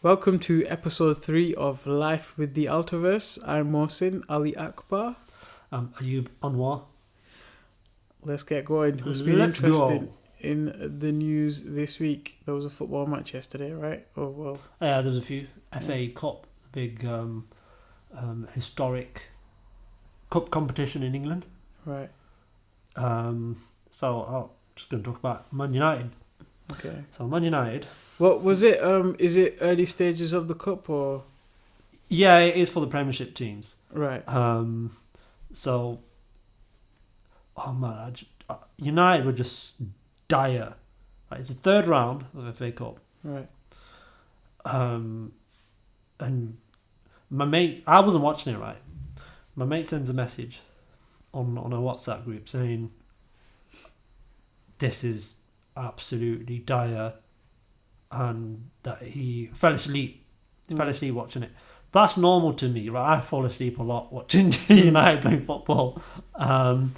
Welcome to episode 3 of Life with the Alterverse. I'm Mohsin Ali Akbar. Ayub Anwar. Let's get going. What's been interesting in the news this week? There was a football match yesterday, right? Oh, well. Yeah, there was a few. FA Cup, big historic cup competition in England. Right. So I'm just going to talk about Man United. Okay. So Man United. What was it? Is it early stages of the cup or? Yeah, it is for the Premiership teams. Right. So, oh man, United were just dire. Right, it's the third round of FA Cup. Right. And my mate, I wasn't watching it, right? My mate sends a message on a WhatsApp group saying, this is absolutely dire, and that he fell asleep. He fell asleep watching it. That's normal to me, right? I fall asleep a lot watching United playing football. But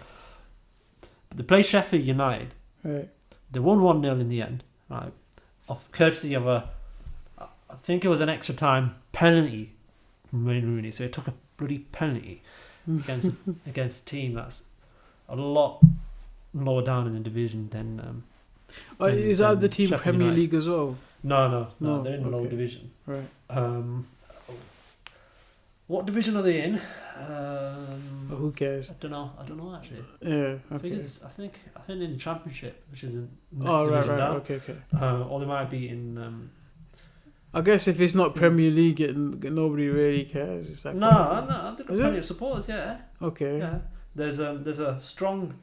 they play Sheffield United. Right. They won 1-0 in the end, right? Off courtesy of I think it was an extra time penalty from Wayne Rooney. So it took a bloody penalty against a team that's a lot lower down in the division than. Is that the team Sheffield Premier United. League as well? No, they're in the lower okay. division. Right. What division are they in? Who cares? I don't know actually. Yeah. I Okay. think they're in the Championship, which is the next Oh, right. division down. Okay. Or they might be in. I guess if it's not Premier League, nobody really cares. It's like No, they've got Is plenty it? of supporters. Yeah. Okay. Yeah. There's a strong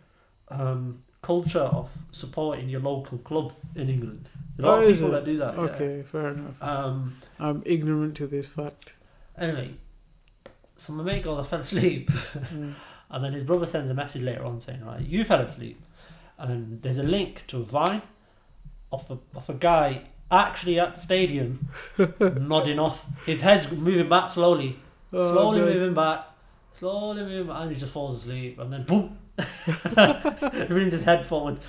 culture of supporting your local club in England. There's a lot of is people it? that do that. Okay, fair enough. Yeah. I'm ignorant to this fact. Anyway, so my mate goes, I fell asleep. Mm. And then his brother sends a message later on saying, right, you fell asleep. And then there's a link to a Vine of a guy actually at the stadium nodding off. His head's moving back slowly. Oh, God. Moving back, and he just falls asleep. And then boom, he brings his head forward.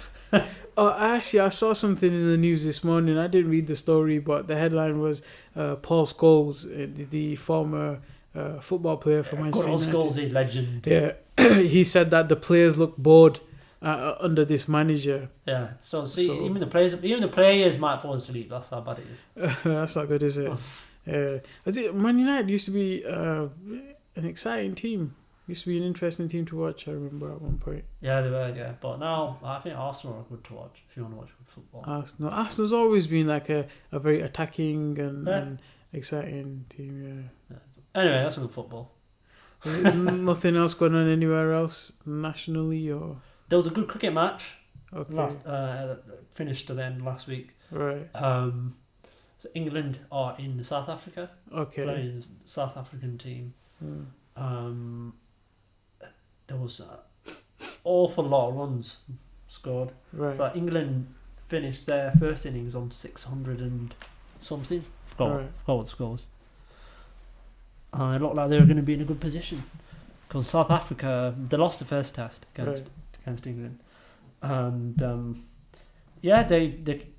Actually, I saw something in the news this morning. I didn't read the story, but the headline was Paul Scholes, the former football player for Manchester Good old United. Scholes, the legend. Yeah, he said that the players look bored under this manager. Yeah. So even the players might fall asleep. That's how bad it is. That's not good, is it? Man United used to be an exciting team. Used to be an interesting team to watch. I remember at one point. Yeah, they were. Yeah, but now I think Arsenal are good to watch if you want to watch good football. Arsenal's always been like a very attacking and exciting team. Yeah. Anyway, that's good football. Is it nothing else going on anywhere else nationally or? There was a good cricket match. Okay. Finished to the end last week. Right. So England are in South Africa. Okay. Playing the South African team. There was an awful lot of runs scored. Right. So England finished their first innings on 600 and something. Forgot what the score was. It looked like they were going to be in a good position because South Africa, they lost the first test against England, and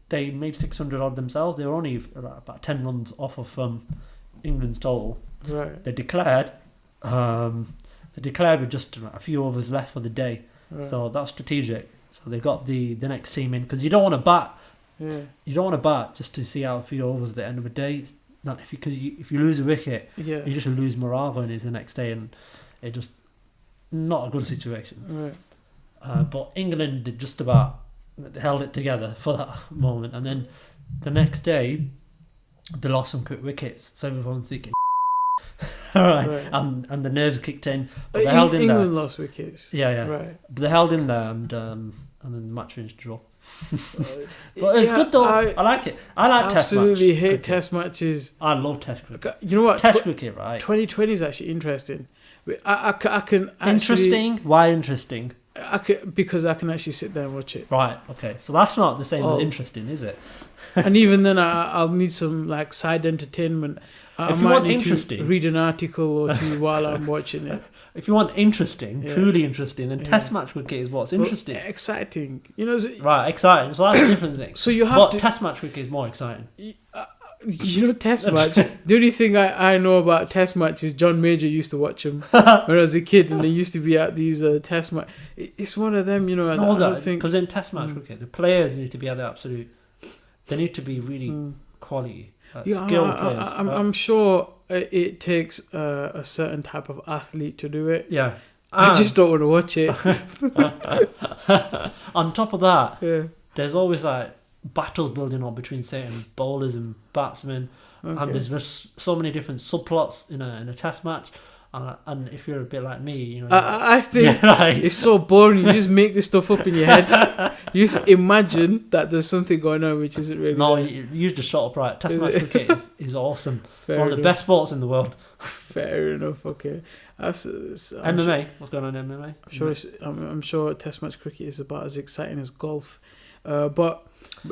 they made 600 odd themselves. They were only about 10 runs off of England's total. Right. They declared with just a few overs left for the day, so that's strategic. So they got the next team in because you don't want to bat. Yeah. You don't want to bat just to see out a few overs at the end of the day. It's not if you lose a wicket, you just lose morale going into the next day, and it just not a good situation. Right. But England did just about held it together for that moment, and then the next day they lost some quick wickets. So everyone's thinking, right, and the nerves kicked in. But they held in England there. lost wickets. Yeah. Right. But they held in there, and then the match finished draw. But it's good though. I like it. I like test matches. Absolutely hate test matches. I love test cricket. You know what? Test cricket, right? 2020 is actually interesting. I can actually, Interesting? Why interesting? Because I can actually sit there and watch it. Right. Okay. So that's not the same as interesting, is it? And even then, I'll need some like side entertainment. If you want interesting, read an article or two while I'm watching it. If you want interesting, truly interesting, then test match cricket is what's interesting. Well, exciting, you know. Right, exciting. So that's a different thing. So you have test match cricket is more exciting. Test match. The only thing I know about test match is John Major used to watch them when I was a kid, and they used to be at these test match. It's one of them, I don't think, because in test match cricket, the players need to be at the absolute. They need to be really quality, skilled players. I'm sure it takes a certain type of athlete to do it. Yeah, I just don't want to watch it. On top of that, Yeah. there's always like battles building up between certain bowlers and batsmen, and there's just so many different subplots in a test match. And if you're a bit like me, I think it's so boring. You just make this stuff up in your head. You just imagine that there's something going on which isn't really. No, there. you just shut up, right? Test match cricket is awesome. Fair It's one of the enough. best sports in the world. Fair enough. Okay. I'm MMA. What's going on in MMA? I'm sure Test match cricket is about as exciting as golf. But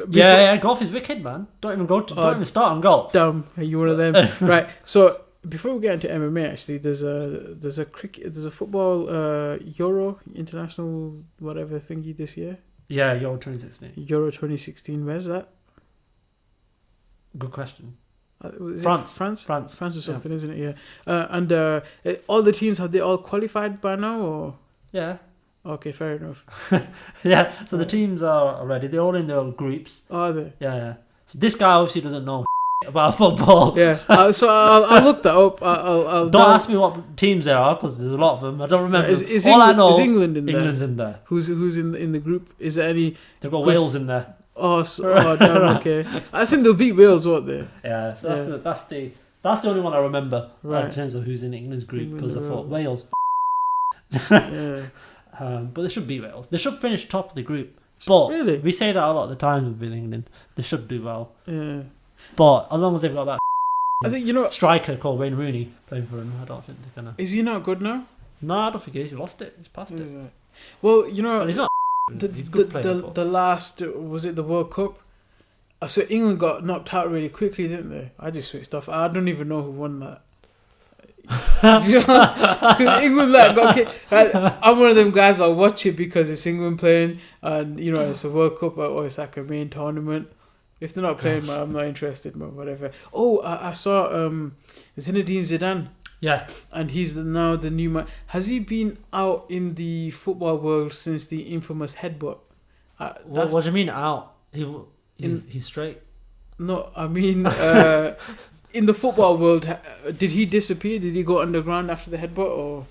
Yeah, golf is wicked, man. Don't even start on golf. Damn, are you one of them? Right. So before we get into MMA, actually, there's a football Euro international whatever thingy this year. Yeah, Euro 2016. Euro 2016. Where's that? Good question. Is France. France or Yeah. something, isn't it? Yeah. And all the teams, have they all qualified by now, or? Yeah. Okay, fair enough. Yeah, so the teams are ready. They're all in their groups. Are they? Yeah. So this guy obviously doesn't know about football. Yeah. So I'll look that up. I'll Don't ask me what teams there are, because there's a lot of them. I don't remember. Is all I know is England in there? England's in there. Who's in the group? Is there any? They've got Wales in there. Oh, damn, okay. I think they'll beat Wales, won't they? Yeah, so that's the only one I remember Right. in terms of who's in England's group, England because I are thought Wales. Yeah. But they should beat Wales. They should finish top of the group. But Really? we say that a lot of the times with England. They should do well. Yeah. But as long as they've got that I think striker called Wayne Rooney playing for them, I don't think they're gonna. Is he not good now? No, I don't think he is. He lost it. He's past Is it. it? Well, And he's not. He's a good player. but- the last, was it the World Cup? So England got knocked out really quickly, didn't they? I just switched off. I don't even know who won that. Because England got kicked. I'm one of them guys that watch it because it's England playing, and it's a World Cup or it's like a main tournament. If they're not playing, man, I'm not interested, man. Whatever. Oh, I saw Zinedine Zidane. Yeah. And he's now the new man. Has he been out in the football world since the infamous headbutt? What do you mean out? He's straight. No, I mean, in the football world, did he disappear? Did he go underground after the headbutt? Or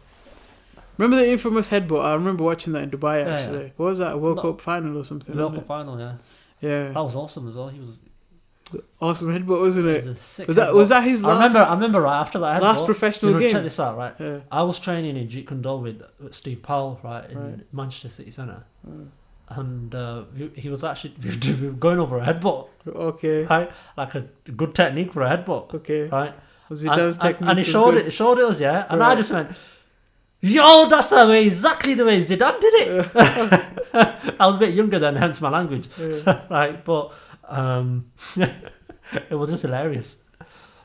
remember the infamous headbutt? I remember watching that in Dubai, actually. Yeah. What was that, a World Cup final or something? World Cup final, yeah. Yeah. That was awesome as well. He was. Awesome headbutt, wasn't it? Was a sick Was that his last? I remember right after that headbutt. Last professional game. Check this out, right? Yeah. I was training in Jeet Kune Do with Steve Powell, right, in Manchester City Centre. And he was actually we were going over a headbutt. Okay. Right? Like a good technique for a headbutt. Okay. Right? Was Zidane's technique? And he showed it us, yeah. And Right. I just went, yo, that's exactly the way Zidane did it. I was a bit younger then, hence my language. Yeah. Right? But it was just hilarious.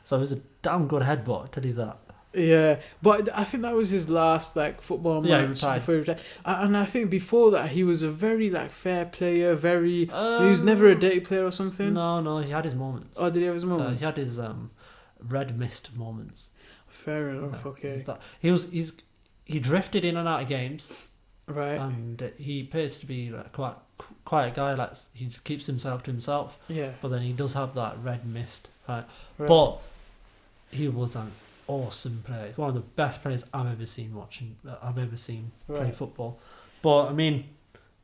So it was a damn good headbutt, I tell you that. Yeah, but I think that was his last football match. Yeah, he retired. Before he retired. And I think before that he was a very fair player. He was never a dirty player or something. No, he had his moments. Oh, did he have his moments? He had his red mist moments. Fair enough. Okay. He drifted in and out of games. Right. And he appears to be quite quiet guy. He just keeps himself to himself. Yeah. But then he does have that red mist. Right. Right. But he was an awesome player. He's one of the best players I've ever seen play football. But I mean,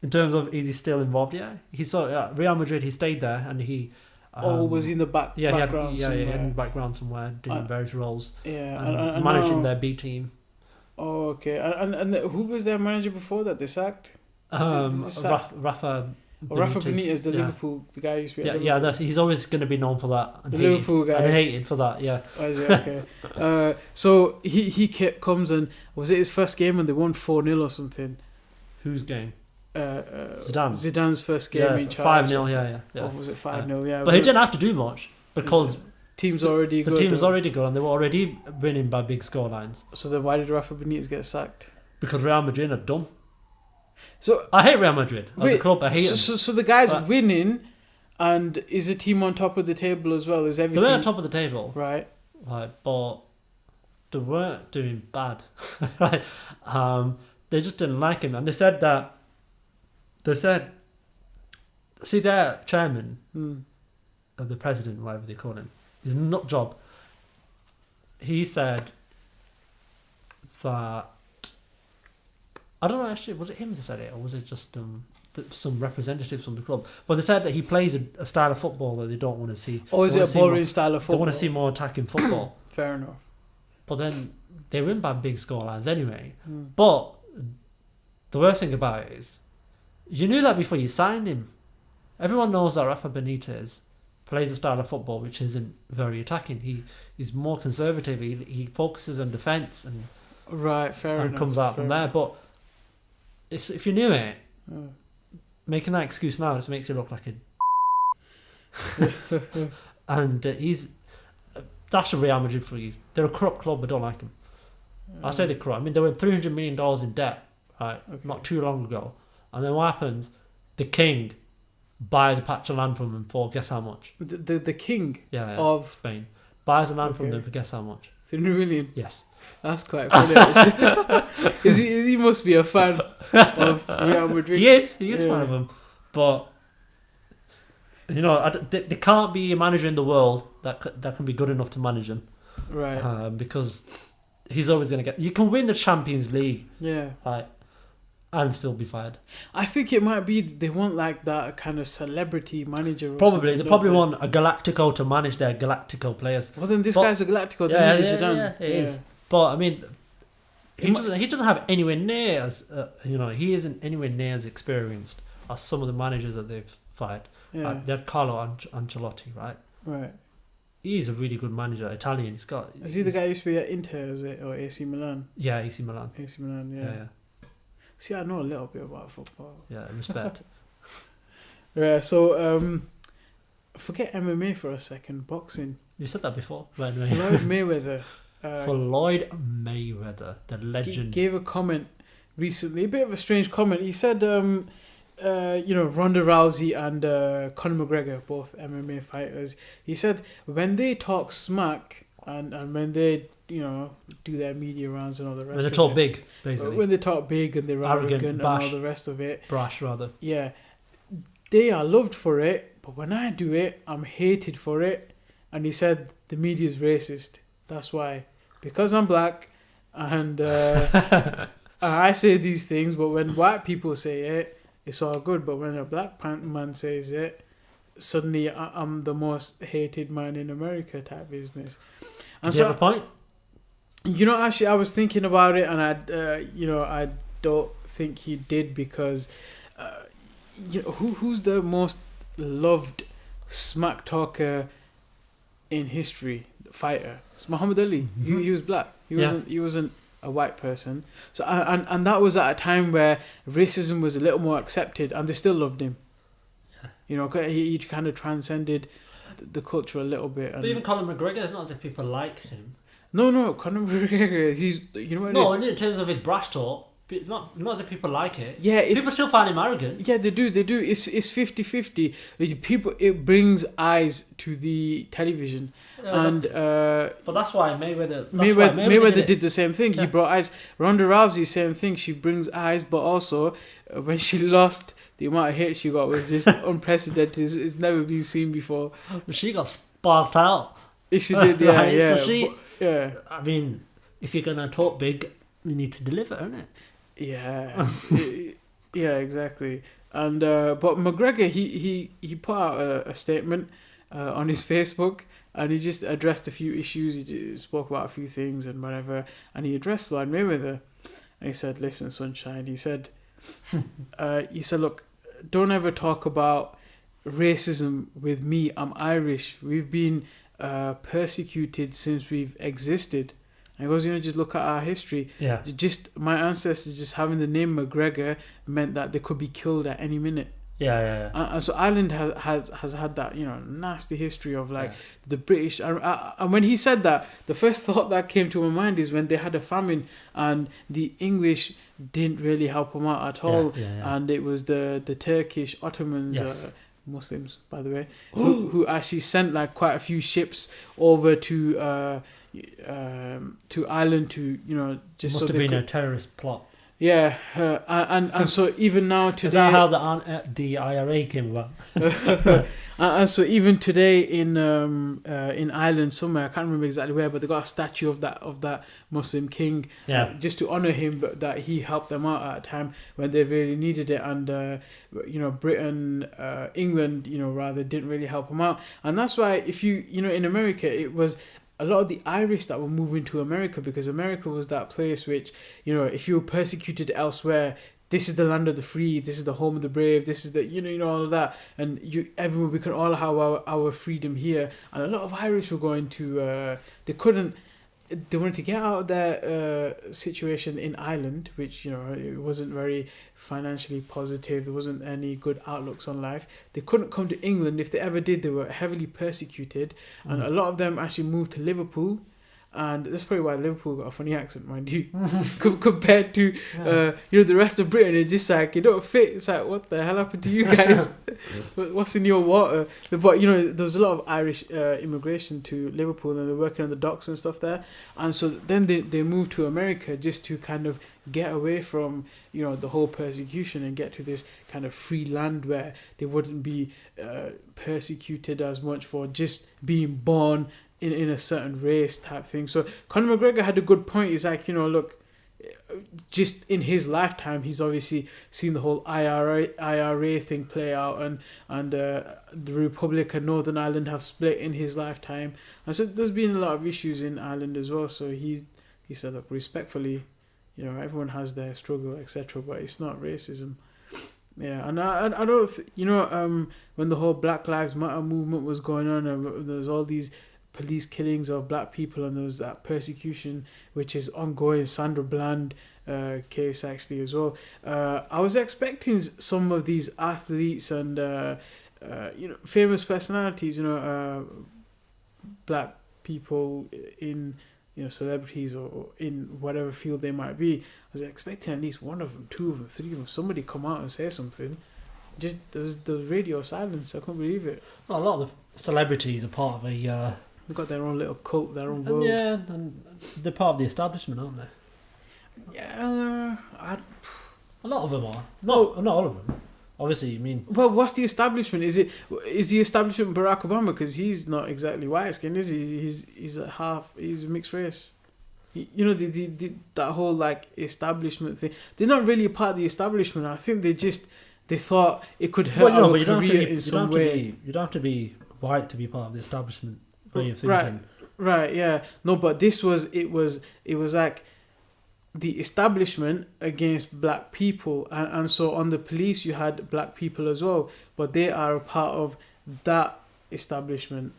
in terms of is he still involved? Yeah. He saw Real Madrid. He stayed there, and he. Was he in the background? He had in the background somewhere, doing various roles. Yeah. And managing their B team. Oh, okay. And who was their manager before that? They sacked. Rafa Benitez, the Liverpool, the guy who used to be at Liverpool. He's always going to be known for that. And Liverpool guy. And hated for that, yeah. Oh, is it? Okay. So he comes, and was it his first game and they won 4-0 or something? Whose game? Zidane's first game in charge. 5-0, yeah. Or was it 5-0? Yeah. But he didn't have to do much because team's already good. The team was already good and they were already winning by big scorelines. So then why did Rafa Benitez get sacked? Because Real Madrid are dumb. So I hate Real Madrid as a club. I hate them. So the guy's winning, And is the team on top of the table as well? Is They everything were on top of the table, right? but they weren't doing bad, right? They just didn't like him, and they said, see, their chairman, of the president, whatever they call him, his nut job. He said that, I don't know, actually, was it him that said it, or was it just some representatives from the club? But they said that he plays a style of football that they don't want to see. Or is it a boring style of They football? want to see more attacking football. Fair enough. But then they win by big scorelines anyway. But the worst thing about it is, you knew that before you signed him. Everyone knows that Rafa Benitez plays a style of football which isn't very attacking. He's more conservative. He focuses on defence and right, fair enough. Comes out from there. But if you knew it, making that excuse now just makes you look like a and he's that's a Real Madrid for you. They're a corrupt club. I don't like them. I say they're corrupt. I mean, they were $300 million in debt, right? Okay. Not too long ago. And then what happens? The king buys a patch of land from them for guess how much? The king of Spain buys a land from them for guess how much? 300 million. Yes. That's quite funny. Actually. He must be a fan of Real Madrid. He is one of them. But you know, there can't be a manager in the world that can be good enough to manage them, right? Because he's always going to get. You can win the Champions League, right, and still be fired. I think it might be they want like that kind of celebrity manager. Probably they want a Galactico to manage their Galactico players. Well, then this guy's a Galactico. Then Zidane. It is. But I mean, he doesn't have anywhere near as he isn't anywhere near as experienced as some of the managers that they've fired. Yeah. They had Carlo Ancelotti, right? Right. He's a really good manager, Italian. Is he the guy who used to be at Inter, is it, or AC Milan? Yeah, AC Milan. AC Milan, yeah. See, I know a little bit about football. Yeah, respect. Right, so forget MMA for a second. Boxing. You said that before. Floyd Mayweather. Floyd Mayweather, the legend. Gave a comment recently, a bit of a strange comment. He said, Ronda Rousey and Conor McGregor, both MMA fighters. He said when they talk smack and when they, do their media rounds and all the rest. When they talk big, basically. When they talk big and they're arrogant and all the rest of it. Brash, rather. Yeah, they are loved for it, but when I do it, I'm hated for it. And he said the media's racist. That's why. Because I'm black and I say these things, but when white people say it, it's all good. But when a black man says it, suddenly I'm the most hated man in America type business. And do you have a point? Actually, I was thinking about it, and I don't think he did because, who's the most loved smack talker in history? Fighter. It's Muhammad Ali. Mm-hmm. He was black. He wasn't a white person. So and that was at a time where racism was a little more accepted, and they still loved him. Yeah. He kind of transcended the culture a little bit. And but even Conor McGregor, it's not as if people liked him. No, Conor McGregor, he's in terms of his brash talk, not as if people like it. Yeah, people still find him arrogant. Yeah, they do. It's 50-50. People, it brings eyes to the television. And but that's why Mayweather did the same thing. Yeah. He brought eyes. Ronda Rousey, same thing. She brings eyes, but also when she lost, the amount of hate she got was just unprecedented. It's never been seen before. She got sparked out. She did, yeah, right? yeah. So I mean, if you're gonna talk big, you need to deliver, isn't it? Yeah, yeah, exactly. And but McGregor, he put out a statement on his Facebook. And he just addressed a few issues. He spoke about a few things and whatever. And he addressed Floyd Mayweather. And he said, "Listen, sunshine." He said, "Look, don't ever talk about racism with me. I'm Irish. We've been persecuted since we've existed." And he goes, just look at our history. Yeah. Just my ancestors, just having the name McGregor meant that they could be killed at any minute. Yeah. And so Ireland has had that nasty history of the British. And when he said that, the first thought that came to my mind is when they had a famine and the English didn't really help them out at all, and it was the Turkish Ottomans Muslims, by the way, who actually sent like quite a few ships over to Ireland to just Must so have they been a could, terrorist plot. yeah, and so even now today. Is that how the IRA came about? And so even today in Ireland somewhere, I can't remember exactly where, but they got a statue of that Muslim king, just to honor him, but that he helped them out at a time when they really needed it, and Britain, England, rather didn't really help him out, and that's why if in America it was a lot of the Irish that were moving to America, because America was that place which, if you were persecuted elsewhere, this is the land of the free, this is the home of the brave, this is the, all of that. And we can all have our freedom here. And a lot of Irish were going to, they wanted to get out of their situation in Ireland, which, it wasn't very financially positive. There wasn't any good outlooks on life. They couldn't come to England. If they ever did, they were heavily persecuted. And a lot of them actually moved to Liverpool. And that's probably why Liverpool got a funny accent, mind you, compared to the rest of Britain. It's just like, you don't fit. It's like, what the hell happened to you guys? What's in your water? But there was a lot of Irish immigration to Liverpool, and they're working on the docks and stuff there. And so then they moved to America just to kind of get away from the whole persecution and get to this kind of free land where they wouldn't be persecuted as much for just being born in a certain race type thing. So Conor McGregor had a good point. He's like, look, just in his lifetime, he's obviously seen the whole IRA thing play out, and the Republic and Northern Ireland have split in his lifetime. And so there's been a lot of issues in Ireland as well. So he said, look, respectfully, everyone has their struggle, etc., but it's not racism. Yeah, and I don't, when the whole Black Lives Matter movement was going on, and there was all these police killings of black people, and there was that persecution which is ongoing, Sandra Bland case actually as well. I was expecting some of these athletes and famous personalities, black people in celebrities or in whatever field they might be. I was expecting at least one of them, two of them, three of them, somebody come out and say something. Just there was radio silence. I couldn't believe it. Well, a lot of the celebrities are part of a they've got their own little cult, their own world. Yeah, and they're part of the establishment, aren't they? Yeah, a lot of them are. Not all of them. Obviously, I mean. Well, what's the establishment? Is the establishment Barack Obama? Because he's not exactly white skinned, is he? He's a mixed race. That whole like establishment thing. They're not really a part of the establishment. I think they thought it could hurt our career in some way. You don't have to be white to be part of the establishment. Way of thinking. Right, yeah. No, but it was like the establishment against black people, and so on the police you had black people as well, but they are a part of that establishment,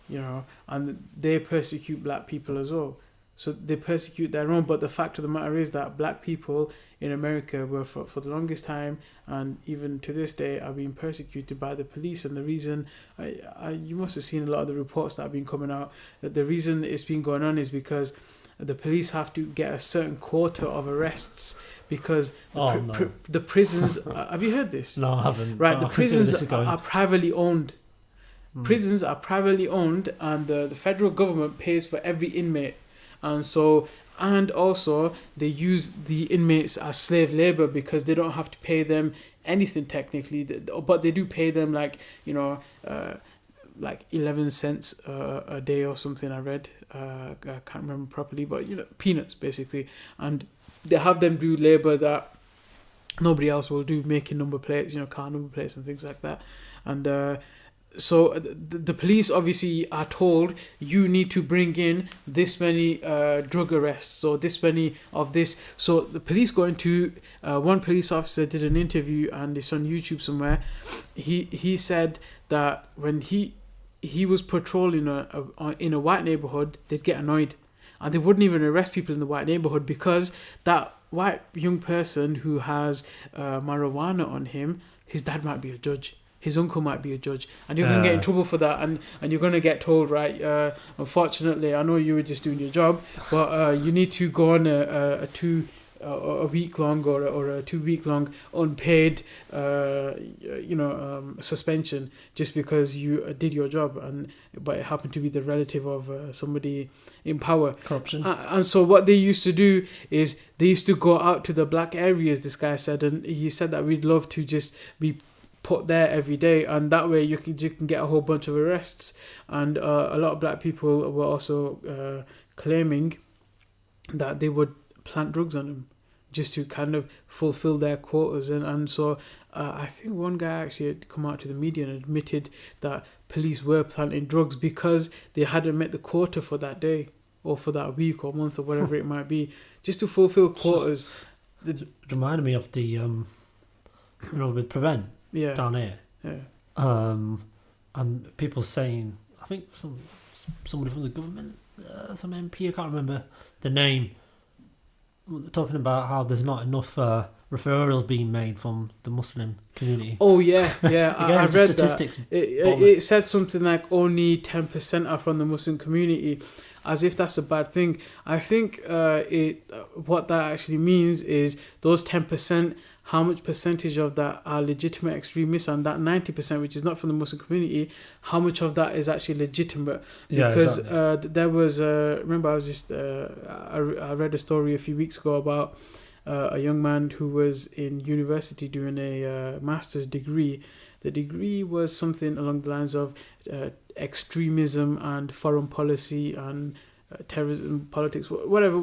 and they persecute black people as well. So they persecute their own, but the fact of the matter is that black people in America were for the longest time, and even to this day, are being persecuted by the police. And the reason, you must have seen a lot of the reports that have been coming out, that the reason it's been going on is because the police have to get a certain quota of arrests, because the prisons, have you heard this? No, I haven't. Right, the prisons are privately owned. Prisons are privately owned, and the federal government pays for every inmate. And also they use the inmates as slave labor, because they don't have to pay them anything technically, but they do pay them like 11 cents a day or something. I read, I can't remember properly, but peanuts basically, and they have them do labor that nobody else will do, making number plates, car number plates and things like that. And so the police obviously are told, you need to bring in this many drug arrests, or this many of this. So the police go into, one police officer did an interview, and it's on YouTube somewhere. He said that when he was patrolling in a white neighborhood, they'd get annoyed, and they wouldn't even arrest people in the white neighborhood, because that white young person who has marijuana on him, his dad might be a judge. His uncle might be a judge, and you're going to get in trouble for that, and you're going to get told, right, unfortunately, I know you were just doing your job, but you need to go on a a week long or a 2 week long unpaid suspension just because you did your job, but it happened to be the relative of somebody in power. Corruption. And so what they used to do is they used to go out to the black areas, this guy said, and he said that we'd love to just be put there every day, and that way you can get a whole bunch of arrests. And a lot of black people were also claiming that they would plant drugs on him just to kind of fulfill their quotas. And so I think one guy actually had come out to the media and admitted that police were planting drugs because they hadn't met the quota for that day or for that week or month or whatever it might be, just to fulfill quotas. It reminded me of the with Prevent down here. Yeah. And people saying, I think somebody from the government, some MP, I can't remember the name, talking about how there's not enough referrals being made from the Muslim community. Oh yeah. I read statistics that. It said something like only 10% are from the Muslim community, as if that's a bad thing. I think what that actually means is those 10%, how much percentage of that are legitimate extremists, and that 90%, which is not from the Muslim community, how much of that is actually legitimate? Because there was, remember I was just, I read a story a few weeks ago about a young man who was in university doing a master's degree. The degree was something along the lines of extremism and foreign policy and terrorism, politics, whatever,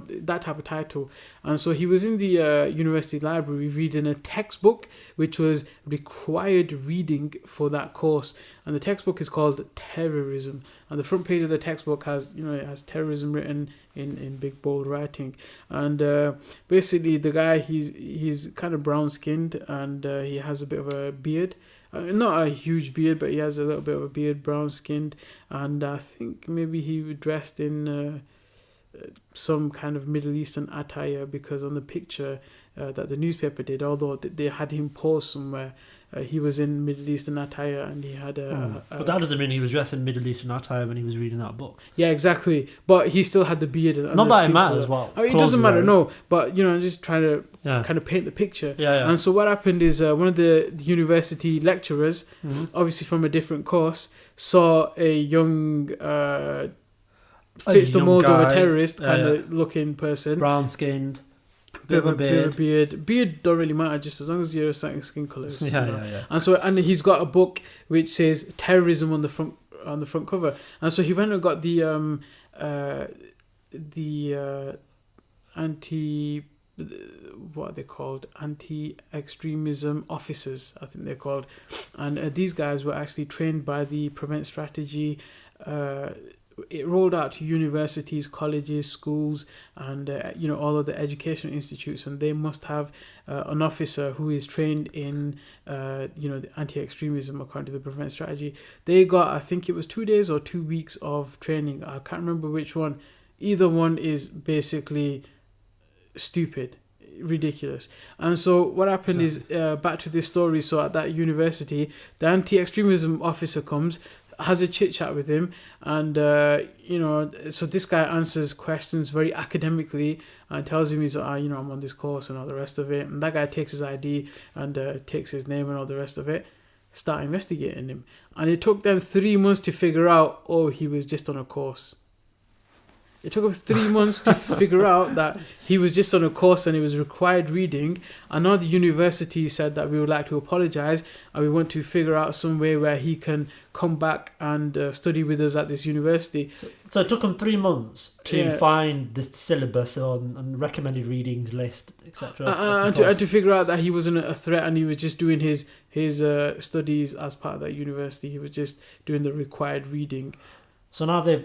that type of title. And so he was in the university library reading a textbook which was required reading for that course, and the textbook is called Terrorism, and the front page of the textbook has it has terrorism written in big bold writing. And basically the guy, he's kind of brown skinned, and he has a bit of a beard. Not a huge beard, but he has a little bit of a beard, brown skinned, and I think maybe he was dressed in some kind of Middle Eastern attire, because on the picture that the newspaper did, although they had him pose somewhere, he was in Middle Eastern attire, and he had but that doesn't mean he was dressed in Middle Eastern attire when he was reading that book. Yeah, exactly. But he still had the beard. And not that it matters. Well, it doesn't matter, no. But I'm just trying to kind of paint the picture. Yeah. And so what happened is one of the university lecturers, obviously from a different course, saw a young fits the mold of a terrorist kind of looking person, brown skinned. Bit of a beard. Beard don't really matter, just as long as you're a certain skin colours. Yeah. And he's got a book which says terrorism on the front cover. And so he went and got the what are they called? Anti-extremism officers, I think they're called. And these guys were actually trained by the Prevent strategy. It rolled out to universities, colleges, schools, and all of the educational institutes, and they must have an officer who is trained in the anti-extremism according to the Prevent strategy. They got, I think it was 2 days or 2 weeks of training. I can't remember which one. Either one is basically stupid, ridiculous. And so what happened is, back to this story, so at that university, the anti-extremism officer comes, has a chit chat with him, and so this guy answers questions very academically and tells him I'm on this course and all the rest of it. And that guy takes his ID and takes his name and all the rest of it, start investigating him. And it took them 3 months to figure out, he was just on a course. It took him 3 months to figure out that he was just on a course and it was required reading. And now the university said that we would like to apologise and we want to figure out some way where he can come back and study with us at this university. So it took him 3 months to find the syllabus and recommended readings list, etc. And to figure out that he wasn't a threat and he was just doing his studies as part of that university. He was just doing the required reading. So now they've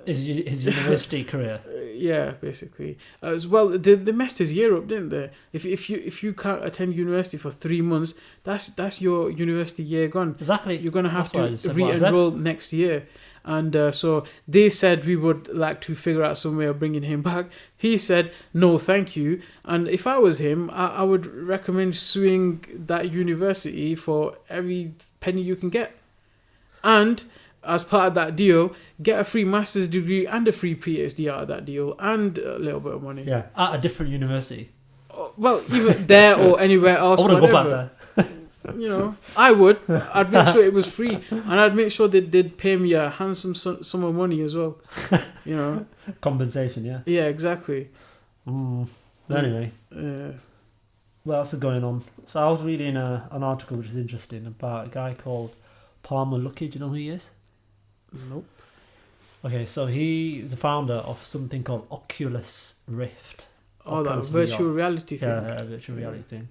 his university career. Yeah, basically. As well, they messed his year up, didn't they? If you can't attend university for 3 months, that's your university year gone. Exactly. You're going to have to re-enroll next year. And so they said we would like to figure out some way of bringing him back. He said, no, thank you. And if I was him, I would recommend suing that university for every penny you can get. And as part of that deal, get a free master's degree and a free PhD out of that deal and a little bit of money. Yeah, at a different university. Well, even there or anywhere else, I want to go back there. You know, I would. I'd make sure it was free, and I'd make sure they'd pay me a handsome sum of money as well. You know, compensation. Yeah. Yeah, exactly. Anyway, what else is going on? So I was reading an article which is interesting about a guy called Palmer Luckey. Do you know who he is? Nope. Okay, so he is the founder of something called Oculus Rift. Oh, that Oculus virtual VR. reality thing. Yeah, virtual reality thing.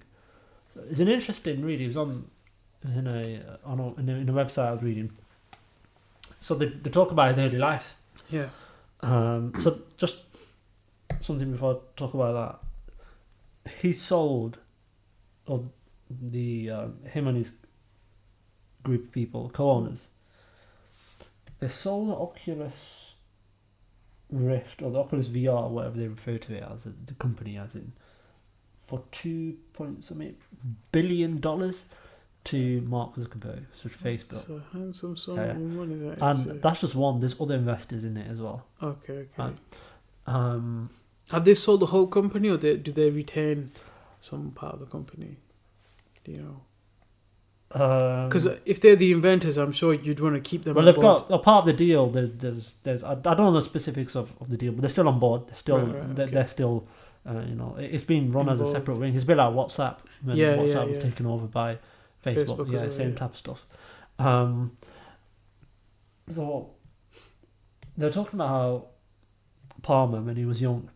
So it's an interesting read. It was in a website I was reading. So they talk about his early life. Yeah. So just something before I talk about that. He sold, or the him and his group of people, co-owners, they sold the Oculus Rift or the Oculus VR, whatever they refer to it as, the company as in, for $2.8 billion to Mark Zuckerberg, so Facebook. So handsome sum of money that and is. That's just one. There's other investors in it as well. Okay. And, have they sold the whole company, or do they retain some part of the company? Do you know? Because if they're the inventors, I'm sure you'd want to keep them. Well, on they've board. got a part of the deal. There's I don't know the specifics of the deal, but they're still on board. They're still they're still it's been run as a separate wing. It's a bit like WhatsApp when WhatsApp was taken over by Facebook. Yeah, same type of stuff. So they're talking about how Palmer, when he was young,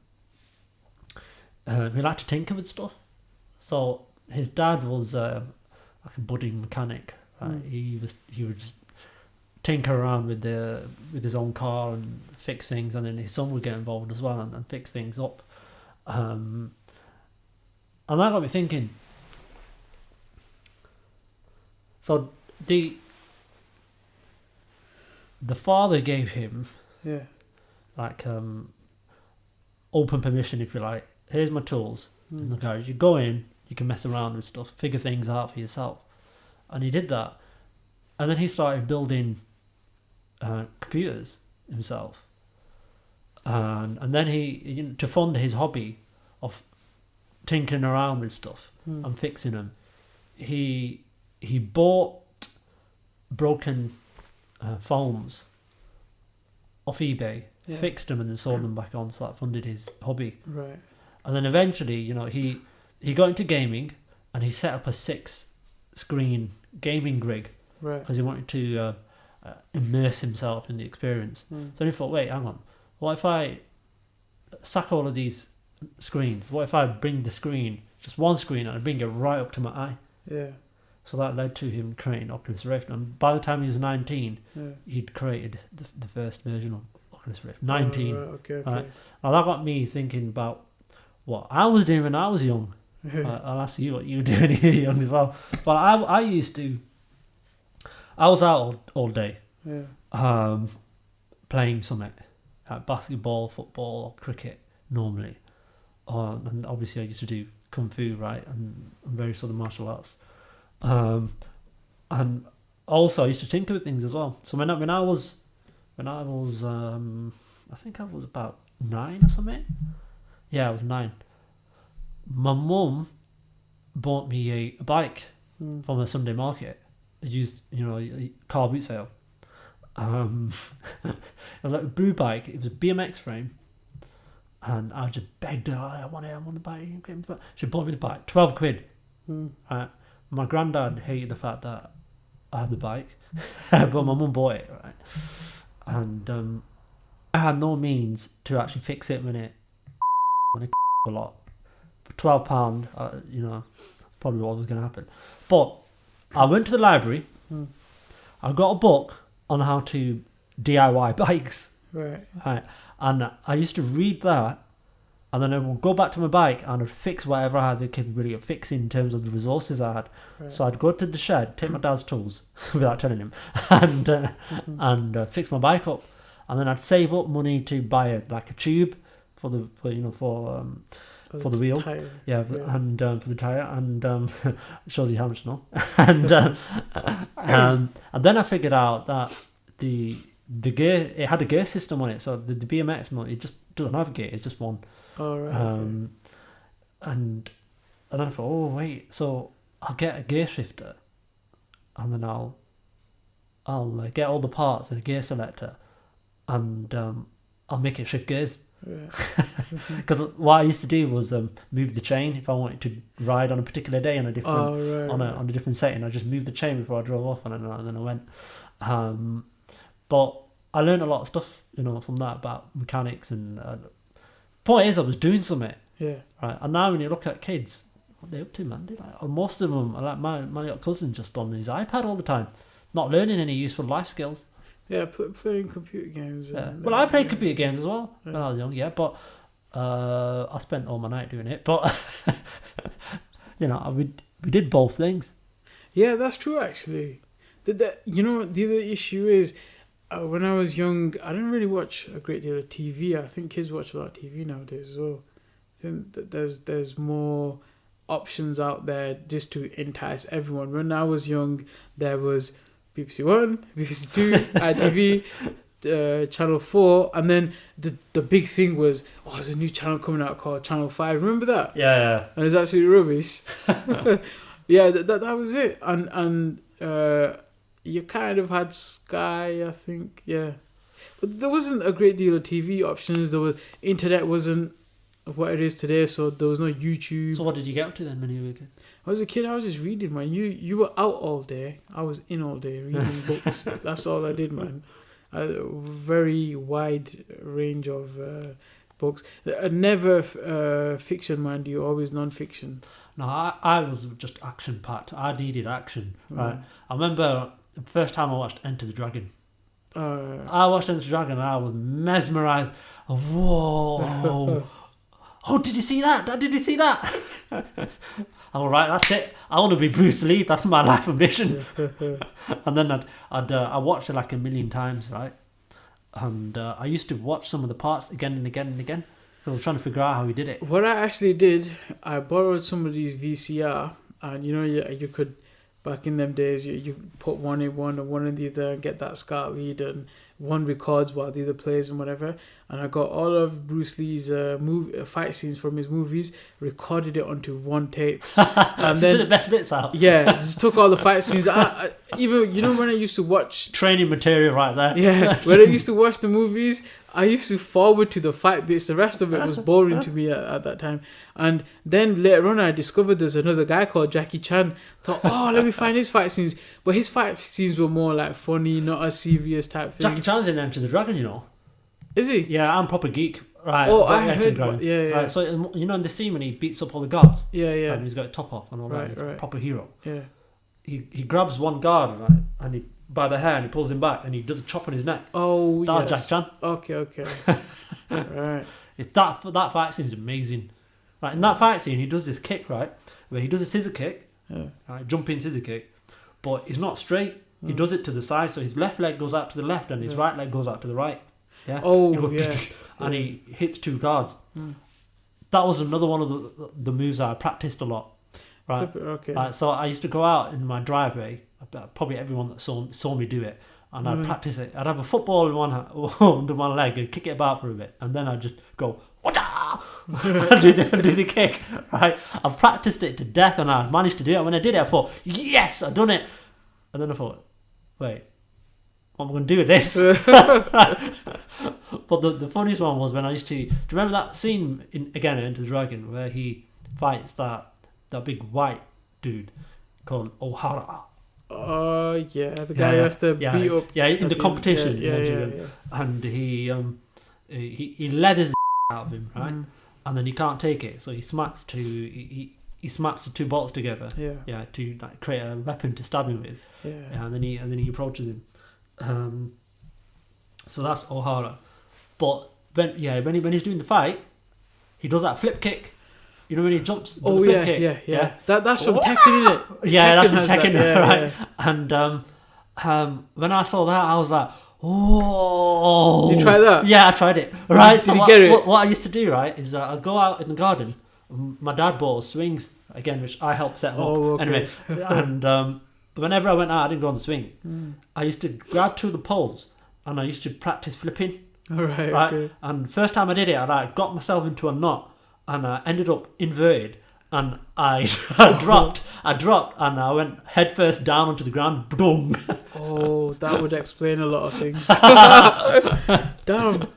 he liked to tinker with stuff. So his dad was like a budding mechanic. Right? He would just tinker around with his own car and fix things, and then his son would get involved as well and fix things up. And that got me thinking. So the father gave him like open permission, if you like. Here's my tools in the garage. You go in, you can mess around with stuff, figure things out for yourself. And he did that. And then he started building computers himself. And then he to fund his hobby of tinkering around with stuff and fixing them, he bought broken phones off eBay, fixed them, and then sold them back on. So that funded his hobby. Right. And then eventually, he got into gaming, and he set up a 6-screen gaming rig because he wanted to immerse himself in the experience. So he thought, wait, hang on, what if I sack all of these screens? What if I bring the screen, just one screen, and I bring it right up to my eye? Yeah. So that led to him creating Oculus Rift, and by the time he was 19, he'd created the first version of Oculus Rift. 19. Okay. Now that got me thinking about what I was doing when I was young. I'll ask you what you were doing when you were young as well. But I was out all day, playing something, like basketball, football, cricket normally, and obviously I used to do kung fu, right, and various other martial arts, and also I used to tinker with things as well. So when I was I think I was about 9 or something. Yeah, I was 9. My mum bought me a bike from a Sunday market. I used, a car boot sale. It was like a blue bike. It was a BMX frame. And I just begged her, I want the bike. She bought me the bike, 12 quid. My granddad hated the fact that I had the bike, but my mum bought it, right? And I had no means to actually fix it when it a lot. For £12, probably what was going to happen. But I went to the library. I got a book on how to DIY bikes. Right. And I used to read that, and then I would go back to my bike and I'd fix whatever I had the capability of fixing in terms of the resources I had. Right. So I'd go to the shed, take my dad's tools without telling him, and fix my bike up. And then I'd save up money to buy a tube for the wheel, tire. And for the tire, and shows you how much I know. And then I figured out that the gear, it had a gear system on it, so the BMX, no, it just doesn't have a gear, it's just one. Oh, right. And then I thought, oh wait, so I'll get a gear shifter, and then I'll get all the parts and a gear selector, and I'll make it shift gears. Because what I used to do was move the chain if I wanted to ride on a particular day on a different on a different setting. I just moved the chain before I drove off, and then I went. But I learned a lot of stuff, from that about mechanics. And point is, I was doing something. Yeah. Right. And now when you look at kids, what they up to, man? Most of them, like my little cousin, just on his iPad all the time, not learning any useful life skills. Yeah, playing computer games. Well, I played computer games as well when I was young, but I spent all my night doing it. But, we did both things. Yeah, that's true, actually. The other issue is, when I was young, I didn't really watch a great deal of TV. I think kids watch a lot of TV nowadays as well. I think that there's more options out there just to entice everyone. When I was young, there was BBC One, BBC Two, ITV, Channel 4, and then the big thing was, there's a new channel coming out called Channel 5. Remember that? Yeah. And it's absolutely rubbish. Yeah, that was it. And you kind of had Sky, I think, yeah. But there wasn't a great deal of TV options. Internet wasn't what it is today, so there was no YouTube. So what did you get up to then when you were a kid? I was a kid, I was just reading, man. You were out all day. I was in all day reading books. That's all I did, man. A very wide range of books. Never fiction, mind you, always non-fiction. No, I was just action-packed. I needed action, right? I remember the first time I watched Enter the Dragon. I watched Enter the Dragon and I was mesmerised. Whoa! Oh, did you see that? Did you see that? I'm all right, that's it. I want to be Bruce Lee. That's my life ambition. And then I watched it like a million times, right? And I used to watch some of the parts again and again and again. So I was trying to figure out how he did it. What I actually did, I borrowed somebody's VCR, and you could, back in them days, you put one in one and one in the other and get that SCART lead, and one records while the other plays and whatever. And I got all of Bruce Lee's fight scenes from his movies, recorded it onto one tape, and then did the best bits out. Yeah, just took all the fight scenes. I even when I used to watch training material right there. Yeah, when I used to watch the movies, I used to forward to the fight bits. The rest of it was boring to me at that time. And then later on, I discovered there's another guy called Jackie Chan. Thought, let me find his fight scenes. But his fight scenes were more like funny, not a serious type thing. Jackie Chan's in Enter the Dragon, Is he? Yeah, I'm proper geek. Right. Oh, I heard. Yeah. Right, so in the scene when he beats up all the guards. Yeah. And he's got a top off and all that. He's a proper hero. Yeah. He grabs one guard, right, and he by the hair and he pulls him back and he does a chop on his neck. Oh, that was Jackie Chan. Okay. Right. That fight scene is amazing. Right, in that fight scene, he does this kick, right, where he does a scissor kick, right, jumping scissor kick, but he's not straight. He does it to the side, so his left leg goes out to the left and his right leg goes out to the right. Yeah. Oh, and he hits two guards. That was another one of the moves that I practiced a lot. Right. Okay. Right, so I used to go out in my driveway. Probably everyone that saw me do it, and I'd practice it. I'd have a football in one hand, under one leg and kick it about for a bit, and then I'd just go do the kick. Right, I've practiced it to death, and I managed to do it. When I did it, I thought, yes, I've done it. And then I thought, wait, what am I going to do with this? But the funniest one was when I used to. Do you remember that scene in Enter the Dragon where he fights that big white dude called O'Hara? Yeah, the guy who has to beat up. Yeah, in the competition. Yeah. And he leathers the out of him, right? And then he can't take it, so he smacks the two bottles together. Yeah, to like create a weapon to stab him with. Yeah, and then he approaches him. So that's O'Hara. But when he's doing the fight, he does that flip kick. You know when he jumps? Flip kick? Yeah. That's from Tekken, isn't it? Yeah, that's from Tekken, right? Yeah. And when I saw that, I was like, oh. You try that? Yeah, I tried it. Right. Did you get it? What I used to do, right, is I'd go out in the garden. My dad bought swings again, which I helped set up. Okay. Anyway, and whenever I went out, I didn't go on the swing. I used to grab two of the poles and I used to practice flipping. All right. Right, Okay. and first time I did it, I like got myself into a knot, and I ended up inverted, and I I dropped, and I went head first down onto the ground. Boom. Oh, that would explain a lot of things. Damn.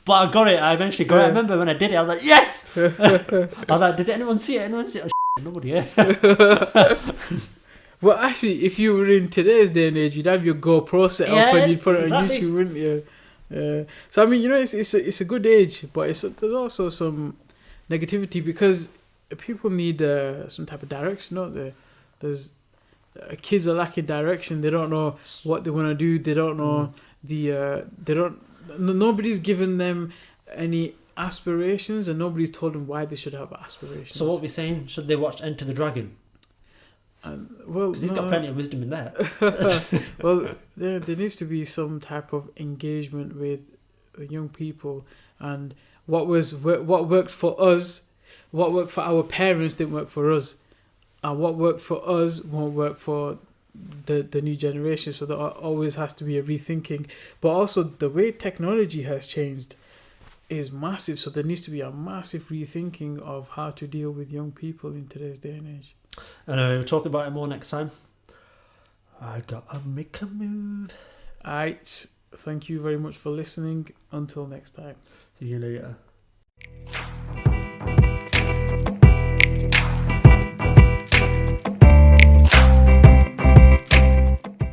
But I got it. I eventually got it. I remember when I did it, I was like, yes. I was like, did anyone see it? Anyone see it? Oh, nobody. Yeah. Well, actually, if you were in today's day and age, you'd have your GoPro set up and you'd put it on YouTube, wouldn't you? So I mean, you know, it's a good age, but there's also some negativity because people need some type of direction, don't they? There's kids are lacking direction. They don't know what they want to do. They don't know nobody's given them any aspirations, and nobody's told them why they should have aspirations. So what we're saying? Should they watch Enter the Dragon? Well, because he's got plenty of wisdom in there. Well, there needs to be some type of engagement with young people, and what worked for us, what worked for our parents didn't work for us, and what worked for us won't work for the new generation. So there always has to be a rethinking, but also the way technology has changed is massive. So there needs to be a massive rethinking of how to deal with young people in today's day and age. Anyway, we'll talk about it more next time. I gotta make a move. Alright, thank you very much for listening. Until next time. See you later.